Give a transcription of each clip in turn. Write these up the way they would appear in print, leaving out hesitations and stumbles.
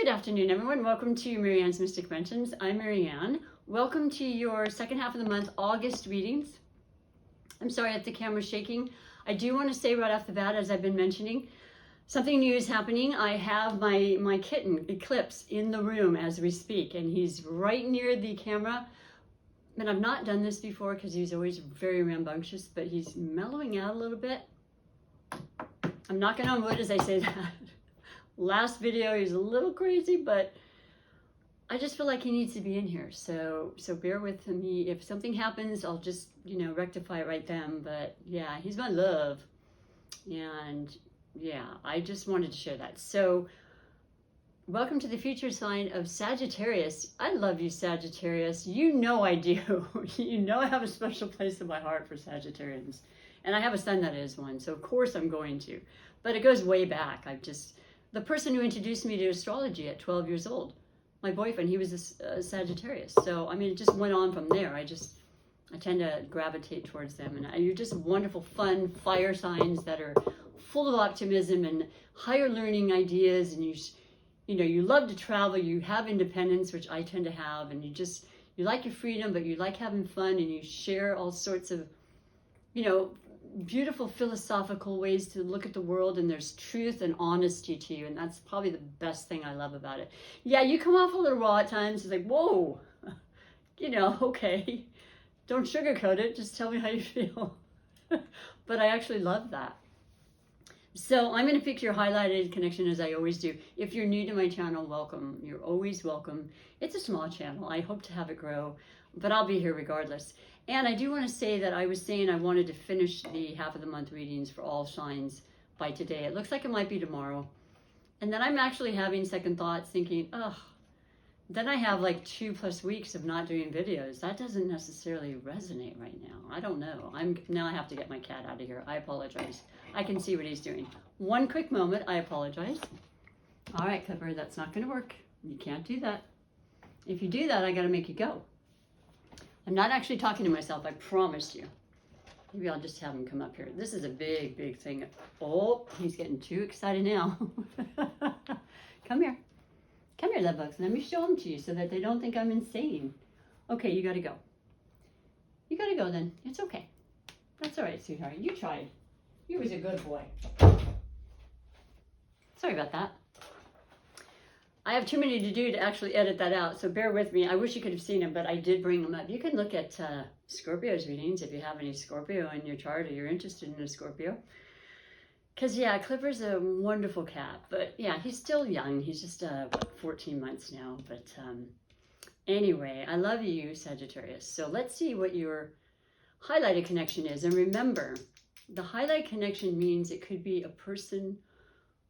Good afternoon, everyone. Welcome to MaryAnne's Mystic Mentions. I'm MaryAnne. Welcome to your second half of the month, August readings. I'm sorry if the camera's shaking. I do want to say right off the bat, as I've been mentioning, something new is happening. I have my kitten, Eclipse, in the room as we speak, and he's right near the camera. And I've not done this before because he's always very rambunctious, but he's mellowing out a little bit. I'm knocking on wood as I say that. Last video, he's a little crazy, but I just feel like he needs to be in here. So bear with me. If something happens, I'll just, rectify it right then. But yeah, he's my love. And yeah, I just wanted to share that. So welcome to the future sign of Sagittarius. I love you, Sagittarius. You know I do. You know I have a special place in my heart for Sagittarians. And I have a son that is one, so of course I'm going to. But it goes way back. The person who introduced me to astrology at 12 years old, my boyfriend, he was a Sagittarius. So, it just went on from there. I tend to gravitate towards them. And you're just wonderful, fun fire signs that are full of optimism and higher learning ideas. And you love to travel, you have independence, which I tend to have. And you like your freedom, but you like having fun, and you share all sorts of, beautiful philosophical ways to look at the world, and there's truth and honesty to you, and that's probably the best thing I love about it. Yeah, you come off a little raw at times. It's like, whoa, okay, don't sugarcoat it, just tell me how you feel. But I actually love that. So I'm going to pick your highlighted connection as I always do. If you're new to my channel, welcome. You're always welcome. It's a small channel. I hope to have it grow, but I'll be here regardless. And I do want to say that I was saying I wanted to finish the half of the month readings for all signs by today. It looks like it might be tomorrow. And then I'm actually having second thoughts, thinking, then I have like 2+ weeks of not doing videos. That doesn't necessarily resonate right now. I don't know. Now I have to get my cat out of here. I apologize. I can see what he's doing. One quick moment. I apologize. All right, Clipper, that's not going to work. You can't do that. If you do that, I got to make you go. I'm not actually talking to myself, I promise you. Maybe I'll just have him come up here. This is a big, big thing. Oh, he's getting too excited now. Come here. Come here, love bugs. Let me show them to you so that they don't think I'm insane. Okay, you gotta go. You gotta go then. It's okay. That's all right, sweetheart. You tried. You was a good boy. Sorry about that. I have too many to do to actually edit that out, so bear with me. I wish you could have seen them, but I did bring them up. You can look at Scorpio's readings if you have any Scorpio in your chart or you're interested in a Scorpio. Because, yeah, Clipper's a wonderful cat, but, yeah, he's still young. He's just 14 months now, but anyway, I love you, Sagittarius. So let's see what your highlighted connection is. And remember, the highlight connection means it could be a person,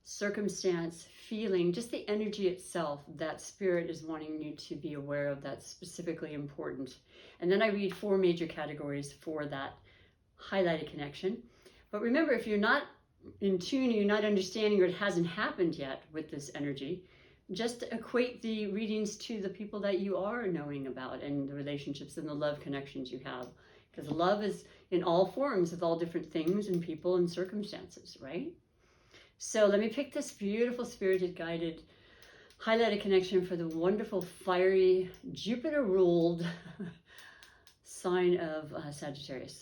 circumstance, feeling, just the energy itself that spirit is wanting you to be aware of that's specifically important. And then I read 4 major categories for that highlighted connection. But remember, if you're not in tune, you're not understanding, or it hasn't happened yet with this energy, just equate the readings to the people that you are knowing about and the relationships and the love connections you have. Because love is in all forms with all different things and people and circumstances, right? So let me pick this beautiful spirited guided highlighted connection for the wonderful fiery Jupiter ruled sign of Sagittarius.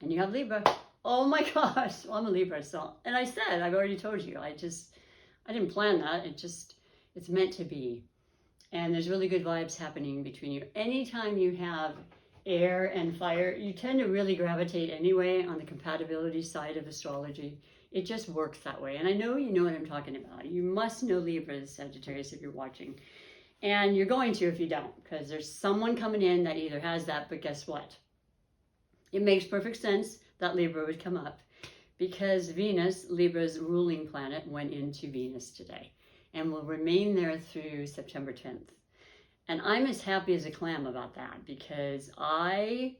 And you have Libra. Oh my gosh, well, I'm a Libra. So, and I said, I've already told you, I didn't plan that. It's meant to be. And there's really good vibes happening between you. Anytime you have air and fire, you tend to really gravitate anyway on the compatibility side of astrology. It just works that way. And I know you know what I'm talking about. You must know Libra, Sagittarius, if you're watching. And you're going to if you don't, because there's someone coming in that either has that, but guess what? It makes perfect sense that Libra would come up because Venus, Libra's ruling planet, went into Venus today and will remain there through September 10th. And I'm as happy as a clam about that because I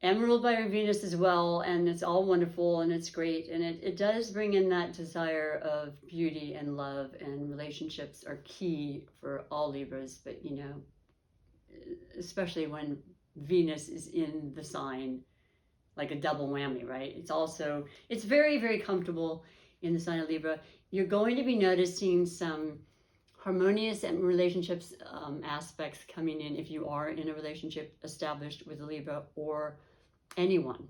am ruled by Venus as well, and it's all wonderful and it's great, and it does bring in that desire of beauty and love, and relationships are key for all Libras, but especially when Venus is in the sign, like a double whammy, right? It's very, very comfortable. in the sign of Libra, you're going to be noticing some harmonious and relationships aspects coming in if you are in a relationship established with a Libra or anyone.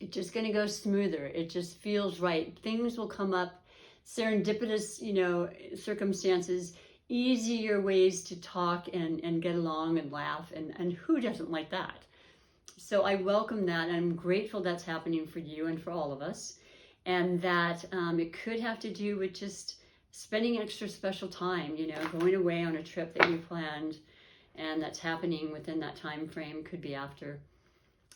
It's just going to go smoother. It just feels right. Things will come up, serendipitous, circumstances, easier ways to talk and get along and laugh, and who doesn't like that? So I welcome that. I'm grateful that's happening for you and for all of us, and that it could have to do with just spending extra special time, going away on a trip that you planned, and that's happening within that time frame, could be after.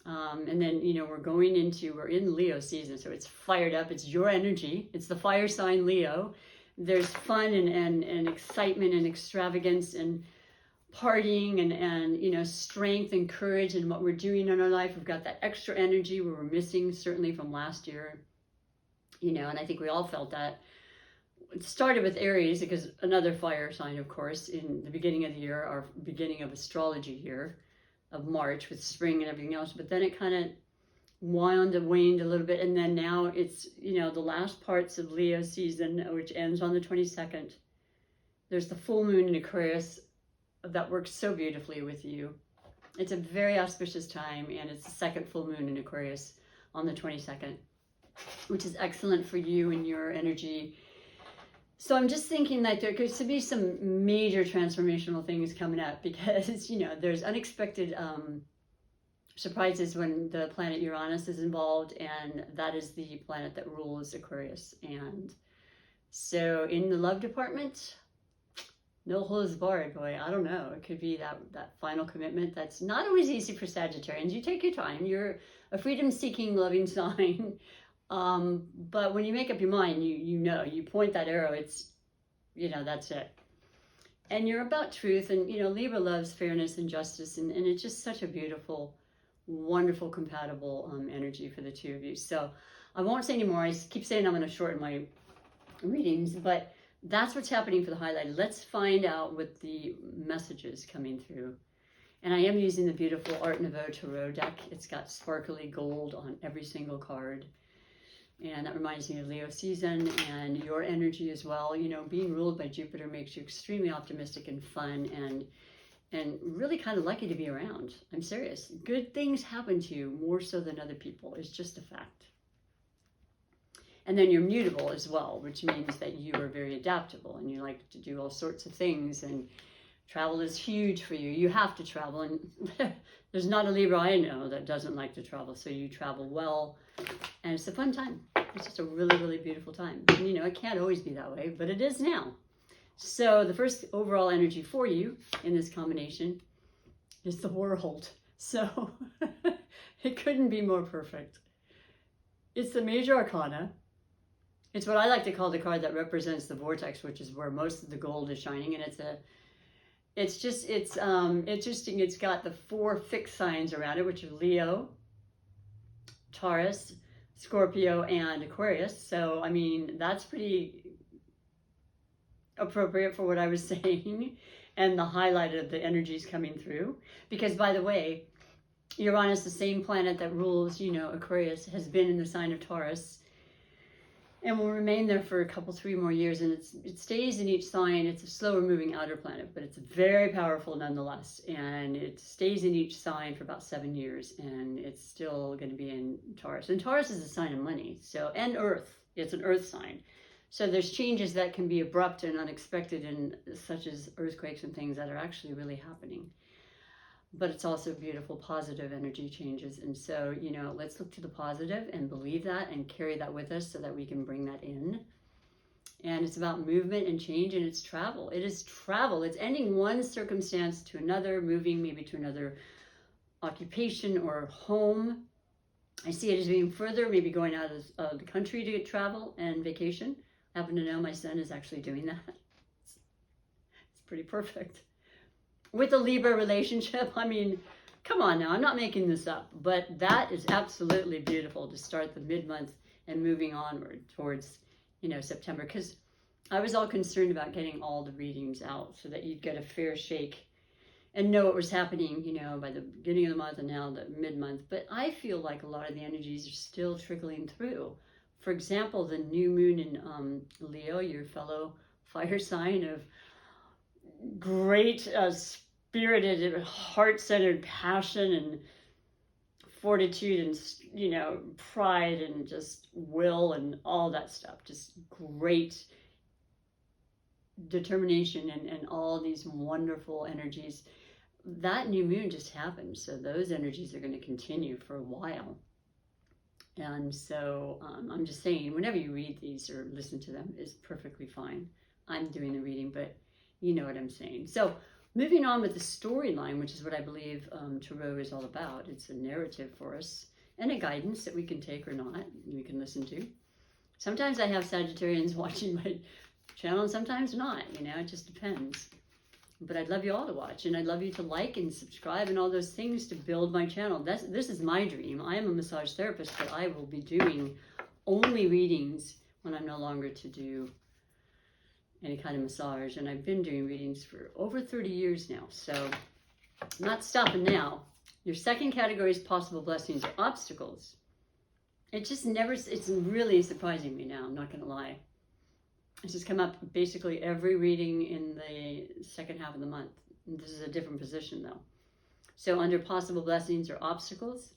And then, we're in Leo season, so it's fired up. It's your energy. It's the fire sign Leo. There's fun and excitement and extravagance and partying and strength and courage in what we're doing in our life. We've got that extra energy where we're missing, certainly from last year, and I think we all felt that. It started with Aries, because another fire sign, of course, in the beginning of the year, our beginning of astrology year of March with spring and everything else. But then it kind of waned and waned a little bit. And then now it's, the last parts of Leo season, which ends on the 22nd. There's the full moon in Aquarius that works so beautifully with you. It's a very auspicious time, and it's the second full moon in Aquarius on the 22nd, which is excellent for you and your energy. So I'm just thinking that there could be some major transformational things coming up, because, there's unexpected surprises when the planet Uranus is involved, and that is the planet that rules Aquarius. And so in the love department, no holds barred, boy, I don't know. It could be that final commitment that's not always easy for Sagittarians. You take your time. You're a freedom-seeking, loving sign. But when you make up your mind, you point that arrow, it's, that's it. And you're about truth, and, Libra loves fairness and justice, and it's just such a beautiful, wonderful, compatible energy for the two of you. So I won't say anymore. I keep saying I'm going to shorten my readings, but that's what's happening for the highlight. Let's find out what the messages coming through. And I am using the beautiful Art Nouveau Tarot deck. It's got sparkly gold on every single card. And that reminds me of Leo season and your energy as well. Being ruled by Jupiter makes you extremely optimistic and fun and really kind of lucky to be around. I'm serious. Good things happen to you more so than other people. It's just a fact. And then you're mutable as well, which means that you are very adaptable and you like to do all sorts of things, and travel is huge for you. You have to travel, and there's not a Libra I know that doesn't like to travel, so you travel well, and it's a fun time. It's just a really, really beautiful time. And, it can't always be that way, but it is now. So the first overall energy for you in this combination is the World. So it couldn't be more perfect. It's the major arcana. It's what I like to call the card that represents the vortex, which is where most of the gold is shining. And it's interesting. It's got the 4 fixed signs around it, which are Leo, Taurus, Scorpio, and Aquarius. So, that's pretty appropriate for what I was saying, and the highlight of the energies coming through. Because, by the way, Uranus, the same planet that rules, Aquarius, has been in the sign of Taurus and will remain there for 3 more years. And it stays in each sign. It's a slower moving outer planet, but it's very powerful nonetheless. And it stays in each sign for about 7 years, and it's still going to be in Taurus. And Taurus is a sign of money, and Earth. It's an Earth sign. So there's changes that can be abrupt and unexpected, and such as earthquakes and things that are actually really happening. But it's also beautiful, positive energy changes. And so, let's look to the positive and believe that and carry that with us so that we can bring that in. And it's about movement and change, and it's travel. It is travel. It's ending one circumstance to another, moving maybe to another occupation or home. I see it as being further, maybe going out of the country to get travel and vacation. I happen to know my son is actually doing that. It's pretty perfect. With a Libra relationship, come on now, I'm not making this up, but that is absolutely beautiful to start the mid-month and moving onward towards, September, because I was all concerned about getting all the readings out so that you'd get a fair shake and know what was happening, by the beginning of the month and now the mid-month. But I feel like a lot of the energies are still trickling through For example, the new moon in Leo, your fellow fire sign of great spirited, heart-centered passion and fortitude and, you know, pride and just will and all that stuff. Just great determination and all these wonderful energies. That new moon just happened, so those energies are going to continue for a while. And so I'm just saying, whenever you read these or listen to them is perfectly fine. I'm doing the reading, but you know what I'm saying. So moving on with the storyline, which is what I believe Tarot is all about. It's a narrative for us and a guidance that we can take or not, we can listen to. Sometimes I have Sagittarians watching my channel and sometimes not, you know, it just depends. But I'd love you all to watch, and I'd love you to like and subscribe and all those things to build my channel. This is my dream. I am a massage therapist, but I will be doing only readings when I'm no longer to do any kind of massage. And I've been doing readings for over 30 years now, so I'm not stopping now. Your second category is possible blessings or obstacles. It just never, it's really surprising me now, I'm not going to lie. It's just come up basically every reading in the second half of the month. This is a different position though. So under possible blessings or obstacles,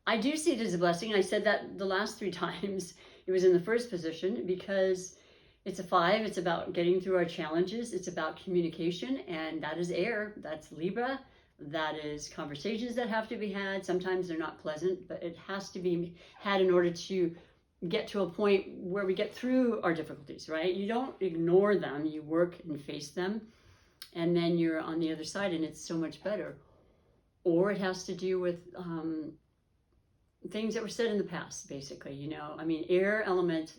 I do see it as a blessing. I said that the last 3 times it was in the first position because it's a 5. It's about getting through our challenges. It's about communication, and that is air. That's Libra. That is conversations that have to be had. Sometimes they're not pleasant, but it has to be had in order to get to a point where we get through our difficulties, right? You don't ignore them, you work and face them, and then you're on the other side and it's so much better. Or it has to do with things that were said in the past, basically, you know. I mean, air element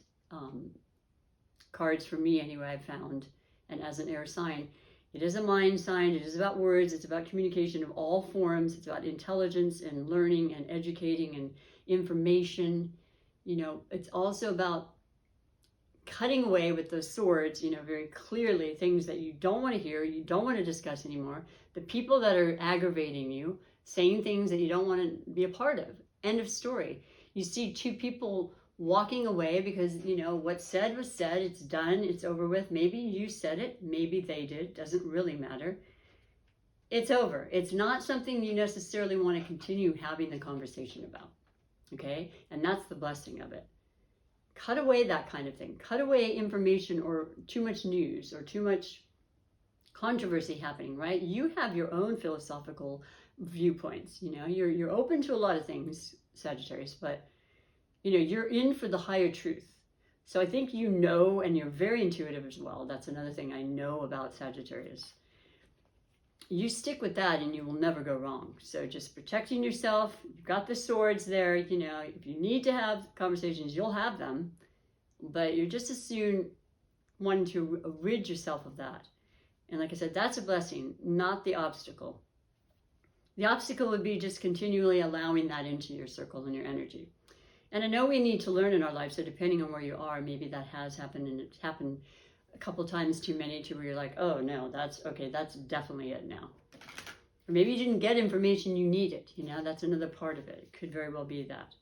cards for me anyway, I've found, and as an air sign, it is a mind sign, it is about words, it's about communication of all forms, it's about intelligence and learning and educating and information. You know, it's also about cutting away with those swords, you know, very clearly, things that you don't want to hear, you don't want to discuss anymore, the people that are aggravating you, saying things that you don't want to be a part of. End of story. You see 2 people walking away because, you know, what's said was said, it's done, it's over with. Maybe you said it, maybe they did, doesn't really matter. It's over. It's not something you necessarily want to continue having the conversation about. Okay, and that's the blessing of it. Cut away that kind of thing. Cut away information or too much news or too much controversy happening, right? You have your own philosophical viewpoints. You know, you're open to a lot of things, Sagittarius, but you know, you're in for the higher truth. So I think you know, and you're very intuitive as well. That's another thing I know about Sagittarius. You stick with that and you will never go wrong. So just protecting yourself, you've got the swords there, you know, if you need to have conversations, you'll have them, but you're just as soon wanting to rid yourself of that. And like I said, that's a blessing, not the obstacle. The obstacle would be just continually allowing that into your circle and your energy. And I know we need to learn in our life, so depending on where you are, maybe that has happened, and it's happened a couple times too many to where you're like, oh no, that's okay, that's definitely it now. Or maybe you didn't get information you needed, you know, that's another part of it. It could very well be that.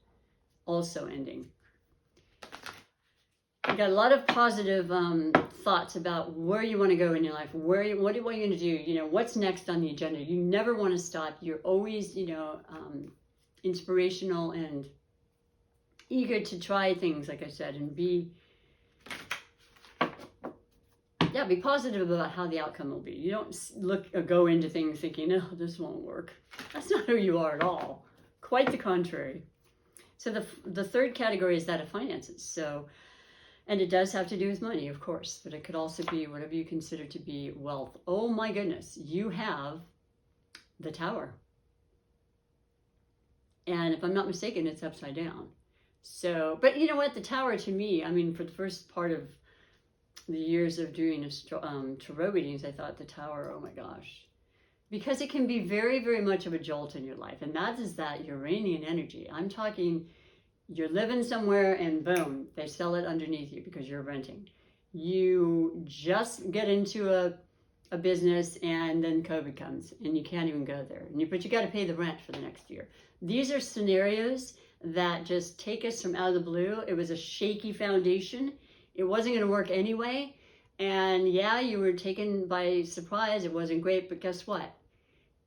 Also ending. You got a lot of positive thoughts about where you want to go in your life, what are you going to do, you know, what's next on the agenda. You never want to stop. You're always, you know, inspirational and eager to try things, like I said, and be positive about how the outcome will be. You don't go into things thinking, oh, this won't work. That's not who you are at all. Quite the contrary. So the third category is that of finances. So, and it does have to do with money, of course, but it could also be whatever you consider to be wealth. Oh my goodness, you have the Tower. And if I'm not mistaken, it's upside down. So, but you know what, the Tower to me, I mean, for the first part of the years of doing tarot readings, I thought the Tower, oh my gosh, because it can be very, very much of a jolt in your life. And that is that Uranian energy. I'm talking, you're living somewhere and boom, they sell it underneath you because you're renting. You just get into a business and then COVID comes and you can't even go there. But you got to pay the rent for the next year. These are scenarios that just take us from out of the blue. It was a shaky foundation. It wasn't going to work anyway. And yeah, you were taken by surprise. It wasn't great, but guess what?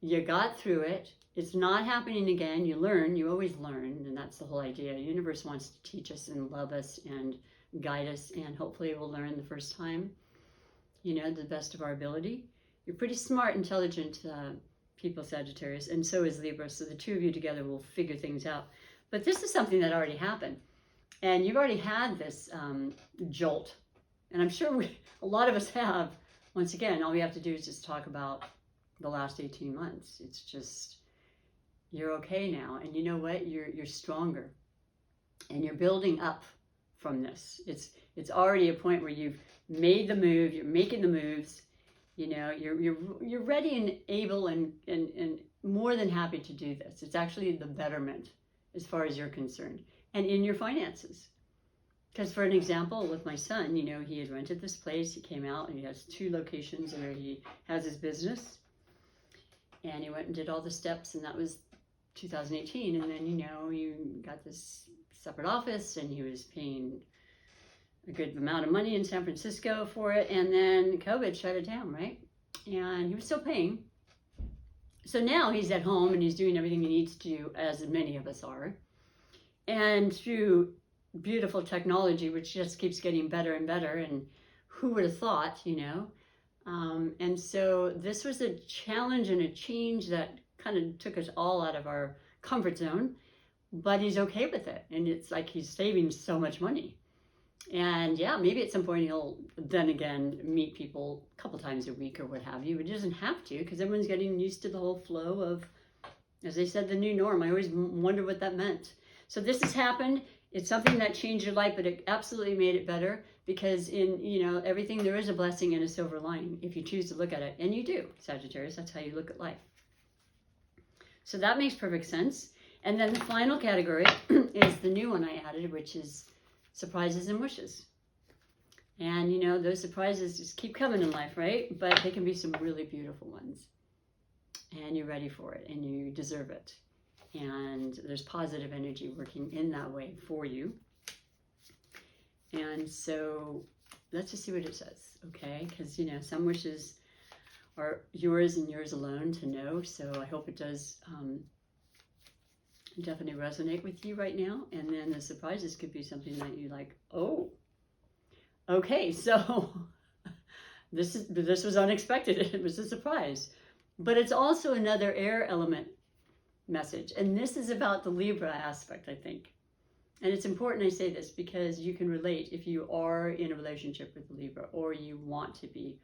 You got through it. It's not happening again. You learn. You always learn. And that's the whole idea. The universe wants to teach us and love us and guide us. And hopefully we'll learn the first time, you know, the best of our ability. You're pretty smart, intelligent people, Sagittarius. And so is Libra. So the two of you together will figure things out. But this is something that already happened. And you've already had this jolt. And I'm sure a lot of us have. Once again, all we have to do is just talk about the last 18 months. It's just, you're okay now. And you know what? You're stronger. And you're building up from this. It's already a point where you've made the move. You're making the moves. You know, you're ready and able and more than happy to do this. It's actually the betterment as far as you're concerned. And in your finances. Because for an example, with my son, you know, he had rented this place. He came out and he has 2 locations where he has his business. And he went and did all the steps, and that was 2018. And then, you know, you got this separate office, and he was paying a good amount of money in San Francisco for it. And then COVID shut it down, right? And he was still paying. So now he's at home and he's doing everything he needs to do, as many of us are. And through beautiful technology, which just keeps getting better and better, and who would have thought, you know? And so this was a challenge and a change that kind of took us all out of our comfort zone, but he's okay with it. And it's like he's saving so much money. And yeah, maybe at some point he'll then again meet people a couple times a week or what have you. But he doesn't have to, because everyone's getting used to the whole flow of, as they said, the new norm. I always wondered what that meant. So this has happened. It's something that changed your life, but it absolutely made it better, because in, you know, everything there is a blessing and a silver lining if you choose to look at it. And you do, Sagittarius. That's how you look at life. So that makes perfect sense. And then the final category is the new one I added, which is surprises and wishes. And, you know, those surprises just keep coming in life, right? But they can be some really beautiful ones. And you're ready for it, and you deserve it. And there's positive energy working in that way for you. And so let's just see what it says, okay? Because, you know, some wishes are yours and yours alone to know. So I hope it does definitely resonate with you right now. And then the surprises could be something that you like, oh, okay, so this was unexpected. It was a surprise. But it's also another air element message. And this is about the Libra aspect, I think. And it's important I say this because you can relate if you are in a relationship with Libra, or you want to be,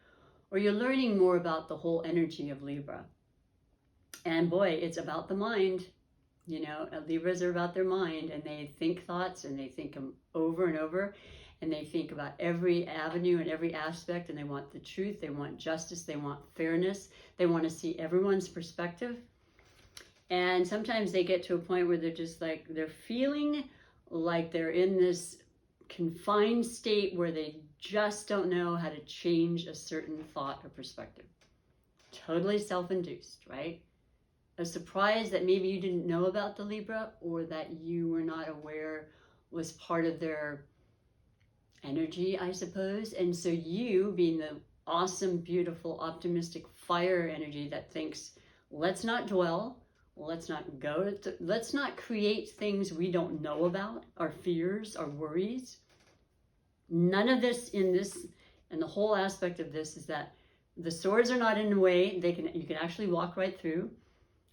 or you're learning more about the whole energy of Libra. And boy, it's about the mind. You know, Libras are about their mind, and they think thoughts, and they think them over and over, and they think about every avenue and every aspect, and they want the truth, they want justice, they want fairness, they want to see everyone's perspective. And sometimes they get to a point where they're just like, they're feeling like they're in this confined state where they just don't know how to change a certain thought or perspective. Totally self-induced, right? A surprise that maybe you didn't know about the Libra, or that you were not aware was part of their energy, I suppose. And so you, being the awesome, beautiful, optimistic fire energy that thinks, let's not dwell, let's not create things we don't know about, our fears, our worries. None of this in this, and the whole aspect of this is that the swords are not in the way. You can actually walk right through.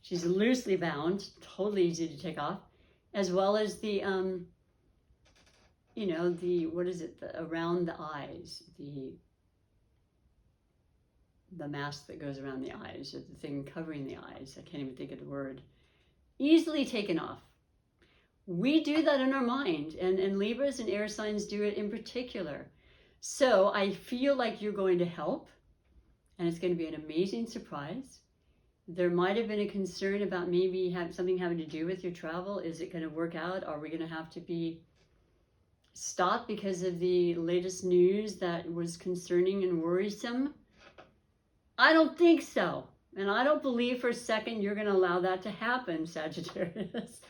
She's loosely bound, totally easy to take off, as well as the, you know, what is it, around the eyes, the mask that goes around the eyes, or the thing covering the eyes. I can't even think of the word. Easily taken off. We do that in our mind, and Libras and air signs do it in particular. So I feel like you're going to help, and it's going to be an amazing surprise. There might have been a concern about maybe something having to do with your travel. Is it going to work out? Are we going to have to be stopped because of the latest news that was concerning and worrisome? I don't think so. And I don't believe for a second you're going to allow that to happen, Sagittarius.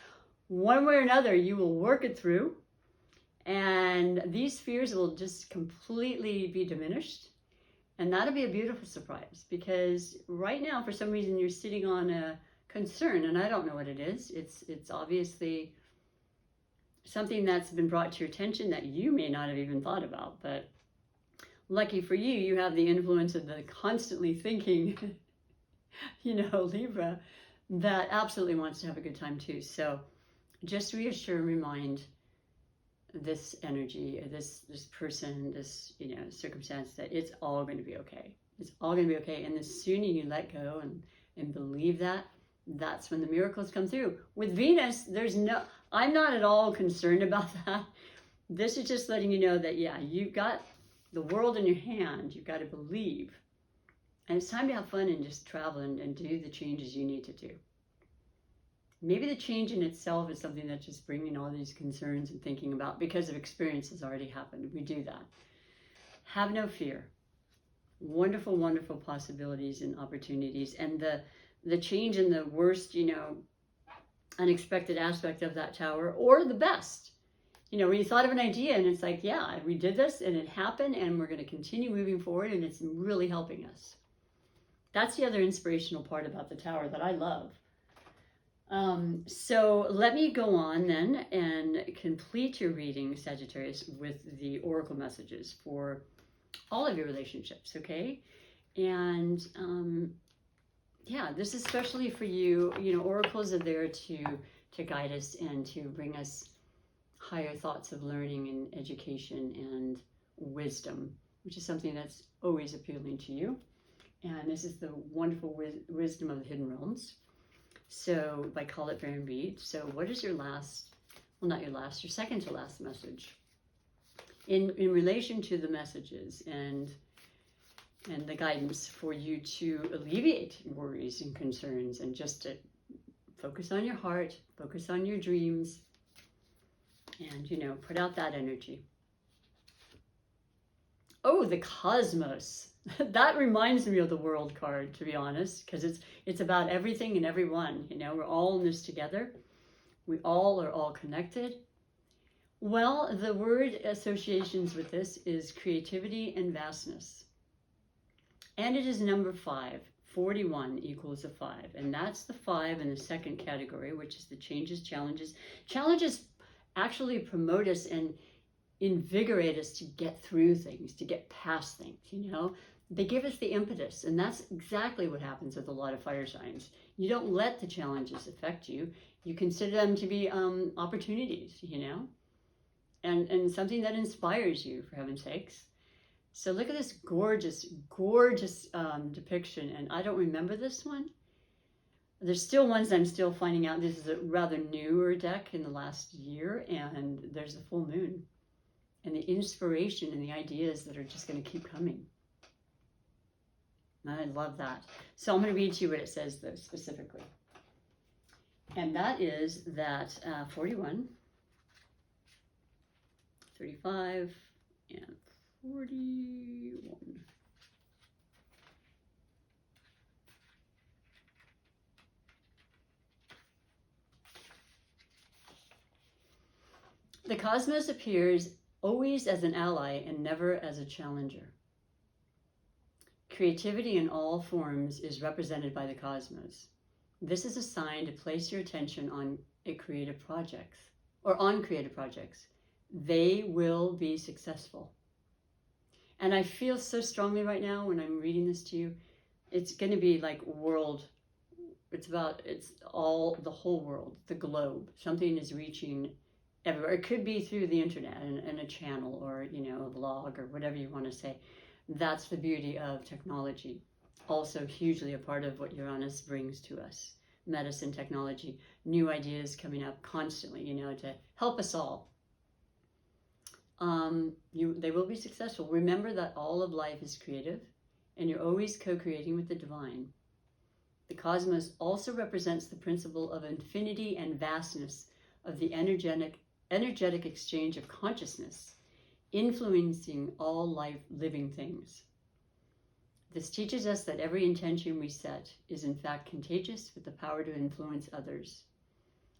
one way or another, you will work it through, and these fears will just completely be diminished. And that'll be a beautiful surprise, because right now, for some reason, you're sitting on a concern, and I don't know what it is. It's obviously something that's been brought to your attention that you may not have even thought about. But lucky for you, you have the influence of the constantly thinking, Libra, that absolutely wants to have a good time too. So just reassure and remind this energy, this person, this circumstance, that it's all going to be okay. It's all going to be okay. And the sooner you let go and believe that, that's when the miracles come through. With Venus, I'm not at all concerned about that. This is just letting you know that, yeah, you've got the world in your hand. You've got to believe. And it's time to have fun and just travel and do the changes you need to do. Maybe the change in itself is something that's just bringing all these concerns and thinking about, because of experience has already happened. We do that. Have no fear. Wonderful, wonderful possibilities and opportunities. And the change in the worst, unexpected aspect of that tower, or the best. When you thought of an idea and it's like, yeah, we did this and it happened and we're going to continue moving forward and it's really helping us. That's the other inspirational part about the tower that I love. So let me go on then and complete your reading, Sagittarius, with the oracle messages for all of your relationships, okay? And yeah, this is especially for you. Oracles are there to guide us and to bring us higher thoughts of learning and education and wisdom, which is something that's always appealing to you. And this is the wonderful wisdom of the hidden realms. So by Call It Baron Bead. So what is your your second to last message in relation to the messages and the guidance for you to alleviate worries and concerns, and just to focus on your heart, focus on your dreams, and put out that energy. Oh, the cosmos. That reminds me of the World card, to be honest, because it's about everything and everyone. We're all in this together. We all are all connected. Well, the word associations with this is creativity and vastness. And it is number 5. 41 equals a 5. And that's the 5 in the second category, which is the changes, challenges. Challenges actually promote us and invigorate us to get through things, to get past things, They give us the impetus, and that's exactly what happens with a lot of fire signs. You don't let the challenges affect you. You consider them to be opportunities, and something that inspires you, for heaven's sakes. So look at this gorgeous, gorgeous depiction, and I don't remember this one. There's still ones I'm still finding out. This is a rather newer deck in the last year, and there's the full moon. And the inspiration and the ideas that are just going to keep coming. I love that. So I'm going to read to you what it says, though, specifically. And that is that 41, 35, and 41. The cosmos appears always as an ally and never as a challenger. Creativity in all forms is represented by the cosmos. This is a sign to place your attention on creative projects. They will be successful. And I feel so strongly right now when I'm reading this to you, it's going to be like it's all the whole world, the globe. Something is reaching everywhere. It could be through the internet and a channel, or a blog, or whatever you want to say. That's the beauty of technology. Also hugely a part of what Uranus brings to us. Medicine, technology, new ideas coming up constantly, to help us all. They will be successful. Remember that all of life is creative, and you're always co-creating with the divine. The cosmos also represents the principle of infinity and vastness of the energetic exchange of consciousness, influencing all living things. This teaches us that every intention we set is in fact contagious with the power to influence others.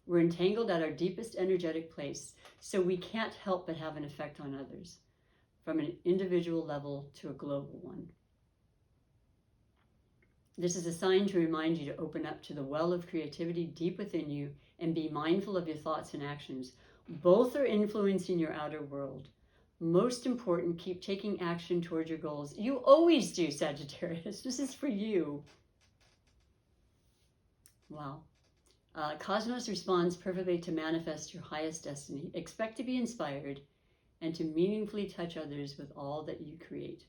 We're entangled at our deepest energetic place, so we can't help but have an effect on others, from an individual level to a global one. This is a sign to remind you to open up to the well of creativity deep within you and be mindful of your thoughts and actions. Both are influencing your outer world. Most important, keep taking action toward your goals. You always do, Sagittarius. This is for you. Wow. Cosmos responds perfectly to manifest your highest destiny. Expect to be inspired and to meaningfully touch others with all that you create.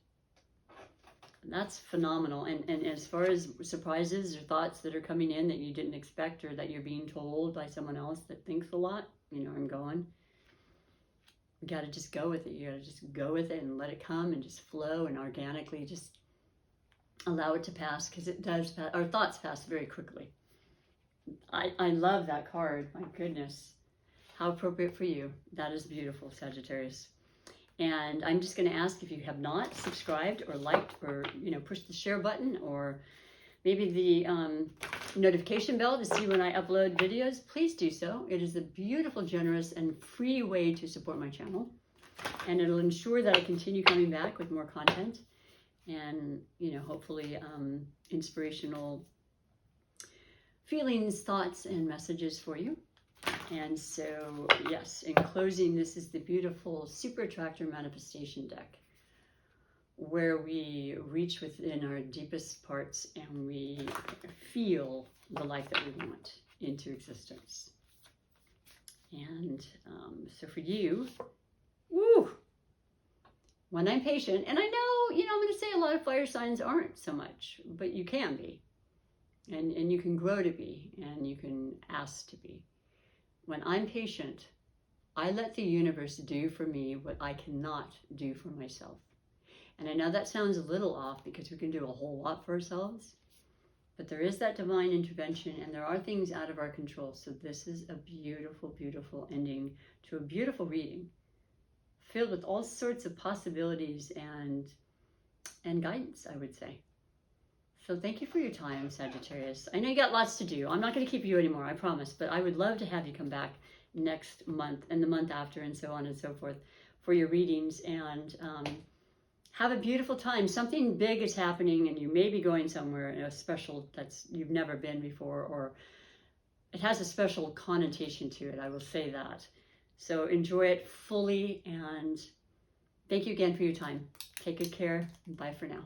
And that's phenomenal. And as far as surprises or thoughts that are coming in that you didn't expect, or that you're being told by someone else that thinks a lot, you know where I'm going. You got to just go with it. You got to just go with it and let it come and just flow and organically just allow it to pass, because it does pass. Our thoughts pass very quickly. I love that card. My goodness. How appropriate for you. That is beautiful, Sagittarius. And I'm just going to ask, if you have not subscribed or liked or, push the share button, or maybe the notification bell to see when I upload videos, please do so. It is a beautiful, generous, and free way to support my channel. And it'll ensure that I continue coming back with more content and, hopefully inspirational feelings, thoughts, and messages for you. And so, yes, in closing, this is the beautiful Super Attractor Manifestation deck, where we reach within our deepest parts and we feel the life that we want into existence. And so for you, woo, when I'm patient, and I know, I'm going to say a lot of fire signs aren't so much, but you can be. And you can grow to be, and you can ask to be. When I'm patient, I let the universe do for me what I cannot do for myself. And I know that sounds a little off, because we can do a whole lot for ourselves, but there is that divine intervention, and there are things out of our control. So this is a beautiful, beautiful ending to a beautiful reading, filled with all sorts of possibilities and guidance, I would say. So thank you for your time, Sagittarius. I know you got lots to do. I'm not going to keep you anymore, I promise, but I would love to have you come back next month and the month after, and so on and so forth, for your readings. And have a beautiful time. Something big is happening, and you may be going somewhere in a special that's you've never been before, or it has a special connotation to it, I will say that. So enjoy it fully, and thank you again for your time. Take good care, and bye for now.